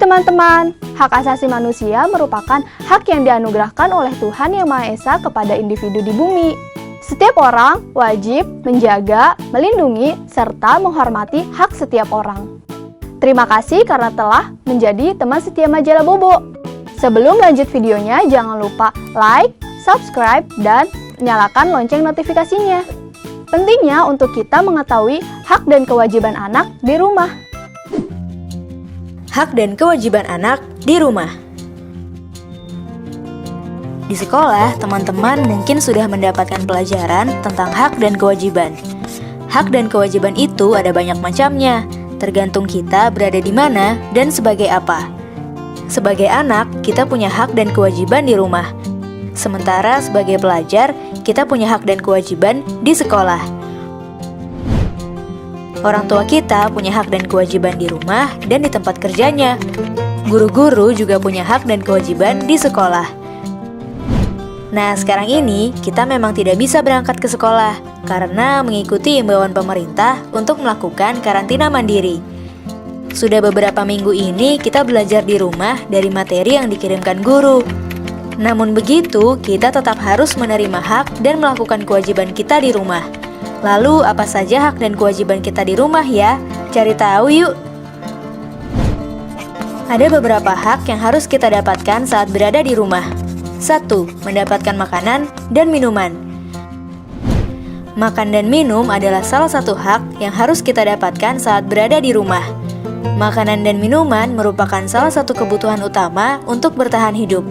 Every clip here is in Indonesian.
teman-teman, hak asasi manusia merupakan hak yang dianugerahkan oleh Tuhan Yang Maha Esa kepada individu di bumi. Setiap orang wajib menjaga, melindungi, serta menghormati hak setiap orang. Terima kasih karena telah menjadi teman setia majalah Bobo. Sebelum lanjut videonya, jangan lupa like, subscribe, dan nyalakan lonceng notifikasinya. Pentingnya untuk kita mengetahui hak dan kewajiban anak di rumah. Hak dan kewajiban anak di rumah. Di sekolah, teman-teman mungkin sudah mendapatkan pelajaran tentang hak dan kewajiban. Hak dan kewajiban itu ada banyak macamnya, tergantung kita berada di mana dan sebagai apa. Sebagai anak, kita punya hak dan kewajiban di rumah. Sementara sebagai pelajar, kita punya hak dan kewajiban di sekolah. Orang tua kita punya hak dan kewajiban di rumah dan di tempat kerjanya. Guru-guru juga punya hak dan kewajiban di sekolah. Nah, sekarang ini kita memang tidak bisa berangkat ke sekolah karena mengikuti imbauan pemerintah untuk melakukan karantina mandiri. Sudah beberapa minggu ini kita belajar di rumah dari materi yang dikirimkan guru. Namun begitu, kita tetap harus menerima hak dan melakukan kewajiban kita di rumah. Lalu apa saja hak dan kewajiban kita di rumah ya? Cari tahu yuk! Ada beberapa hak yang harus kita dapatkan saat berada di rumah. 1. Mendapatkan makanan dan minuman. Makan dan minum adalah salah satu hak yang harus kita dapatkan saat berada di rumah. Makanan dan minuman merupakan salah satu kebutuhan utama untuk bertahan hidup.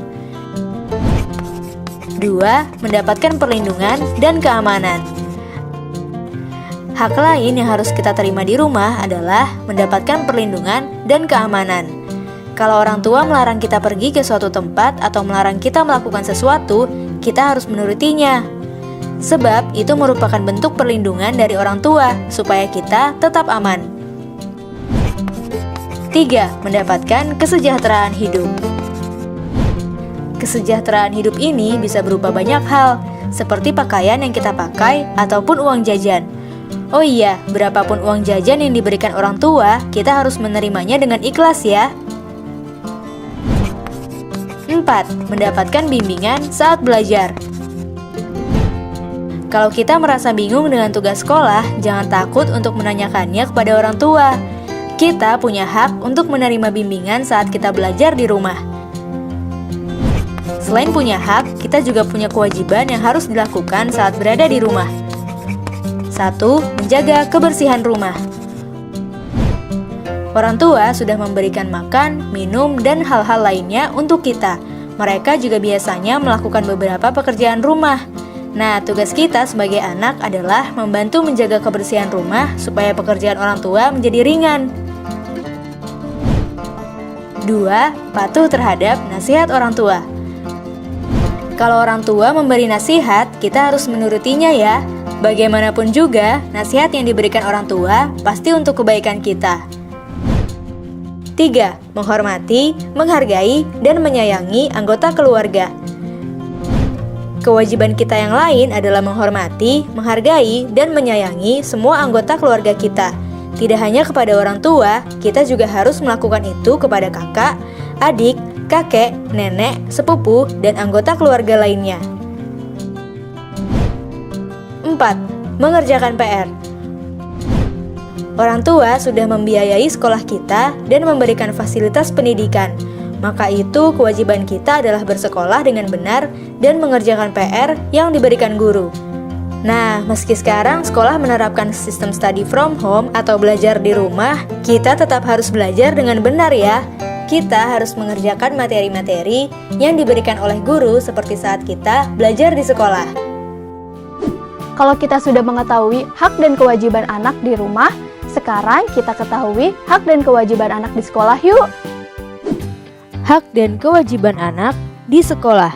2. Mendapatkan perlindungan dan keamanan. Hak lain yang harus kita terima di rumah adalah mendapatkan perlindungan dan keamanan. Kalau orang tua melarang kita pergi ke suatu tempat atau melarang kita melakukan sesuatu, kita harus menurutinya. Sebab itu merupakan bentuk perlindungan dari orang tua supaya kita tetap aman. 3. Mendapatkan kesejahteraan hidup. Kesejahteraan hidup ini bisa berupa banyak hal, seperti pakaian yang kita pakai ataupun uang jajan. Oh iya, berapapun uang jajan yang diberikan orang tua, kita harus menerimanya dengan ikhlas ya. 4. Mendapatkan bimbingan saat belajar. Kalau kita merasa bingung dengan tugas sekolah, jangan takut untuk menanyakannya kepada orang tua. Kita punya hak untuk menerima bimbingan saat kita belajar di rumah. Selain punya hak, kita juga punya kewajiban yang harus dilakukan saat berada di rumah. 1. Menjaga kebersihan rumah. Orang tua sudah memberikan makan, minum, dan hal-hal lainnya untuk kita. Mereka juga biasanya melakukan beberapa pekerjaan rumah. Nah, tugas kita sebagai anak adalah membantu menjaga kebersihan rumah supaya pekerjaan orang tua menjadi ringan. 2. Patuh terhadap nasihat orang tua. Kalau orang tua memberi nasihat, kita harus menurutinya ya. Bagaimanapun juga, nasihat yang diberikan orang tua pasti untuk kebaikan kita. 3. Menghormati, menghargai, dan menyayangi anggota keluarga. Kewajiban kita yang lain adalah menghormati, menghargai, dan menyayangi semua anggota keluarga kita. Tidak hanya kepada orang tua, kita juga harus melakukan itu kepada kakak, adik, kakek, nenek, sepupu, dan anggota keluarga lainnya. 4. Mengerjakan PR. Orang tua sudah membiayai sekolah kita dan memberikan fasilitas pendidikan. Maka itu kewajiban kita adalah bersekolah dengan benar dan mengerjakan PR yang diberikan guru. Nah, meski sekarang sekolah menerapkan sistem study from home atau belajar di rumah, kita tetap harus belajar dengan benar ya. Kita harus mengerjakan materi-materi yang diberikan oleh guru seperti saat kita belajar di sekolah. Kalau kita sudah mengetahui hak dan kewajiban anak di rumah, sekarang kita ketahui hak dan kewajiban anak di sekolah yuk. Hak dan kewajiban anak di sekolah.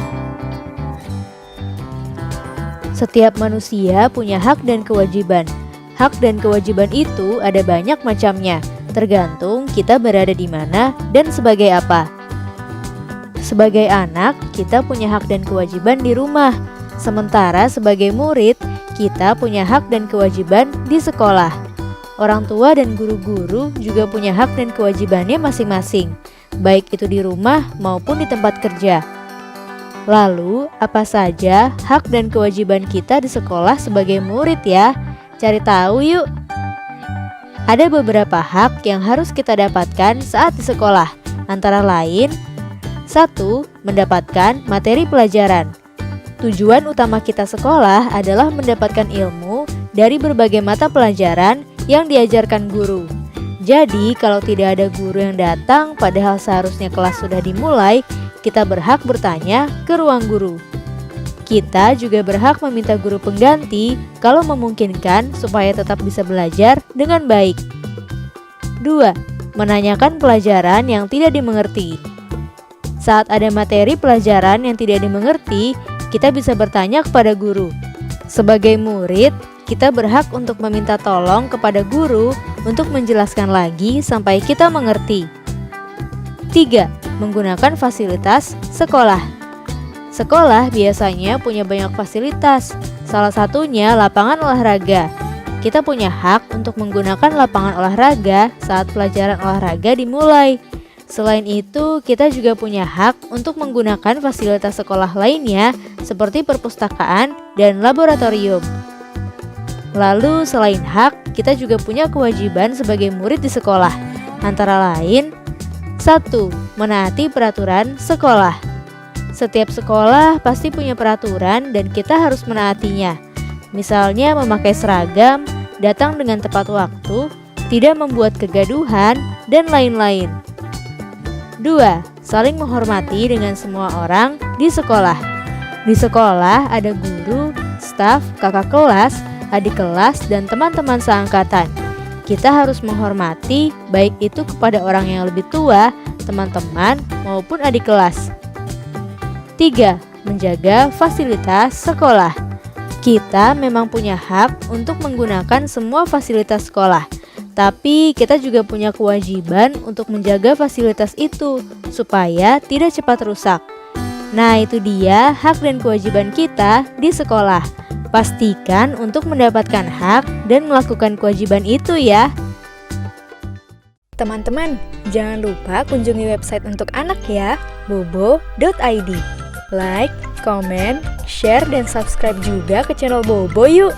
Setiap manusia punya hak dan kewajiban. Hak dan kewajiban itu ada banyak macamnya, tergantung kita berada di mana dan sebagai apa. Sebagai anak, kita punya hak dan kewajiban di rumah. Sementara sebagai murid, kita punya hak dan kewajiban di sekolah. Orang tua dan guru-guru juga punya hak dan kewajibannya masing-masing. baik itu di rumah maupun di tempat kerja. Lalu, apa saja hak dan kewajiban kita di sekolah sebagai murid ya? Cari tahu yuk! Ada beberapa hak yang harus kita dapatkan saat di sekolah, antara lain 1. Mendapatkan materi pelajaran. Tujuan utama kita sekolah adalah mendapatkan ilmu dari berbagai mata pelajaran yang diajarkan guru. Jadi, kalau tidak ada guru yang datang padahal seharusnya kelas sudah dimulai, kita berhak bertanya ke ruang guru. Kita juga berhak meminta guru pengganti kalau memungkinkan supaya tetap bisa belajar dengan baik. 2. Menanyakan pelajaran yang tidak dimengerti. Saat ada materi pelajaran yang tidak dimengerti, kita bisa bertanya kepada guru. Sebagai murid, kita berhak untuk meminta tolong kepada guru untuk menjelaskan lagi sampai kita mengerti. 3. Menggunakan fasilitas sekolah. Sekolah biasanya punya banyak fasilitas, salah satunya lapangan olahraga. Kita punya hak untuk menggunakan lapangan olahraga saat pelajaran olahraga dimulai. Selain itu, kita juga punya hak untuk menggunakan fasilitas sekolah lainnya seperti perpustakaan dan laboratorium. Lalu, selain hak, kita juga punya kewajiban sebagai murid di sekolah, antara lain 1. Menaati peraturan sekolah. Setiap sekolah pasti punya peraturan dan kita harus menaatinya. Misalnya memakai seragam, datang dengan tepat waktu, tidak membuat kegaduhan, dan lain-lain. 2. Saling menghormati dengan semua orang di sekolah. Di sekolah ada guru, staf, kakak kelas, adik kelas, dan teman-teman seangkatan. Kita harus menghormati baik itu kepada orang yang lebih tua, teman-teman, maupun adik kelas. 3. Menjaga fasilitas sekolah. Kita memang punya hak untuk menggunakan semua fasilitas sekolah, tapi kita juga punya kewajiban untuk menjaga fasilitas itu supaya tidak cepat rusak. Nah, itu dia hak dan kewajiban kita di sekolah. Pastikan untuk mendapatkan hak dan melakukan kewajiban itu ya. Teman-teman, jangan lupa kunjungi website untuk anak ya, bobo.id. Like, comment, share, dan subscribe juga ke channel Bobo yuk!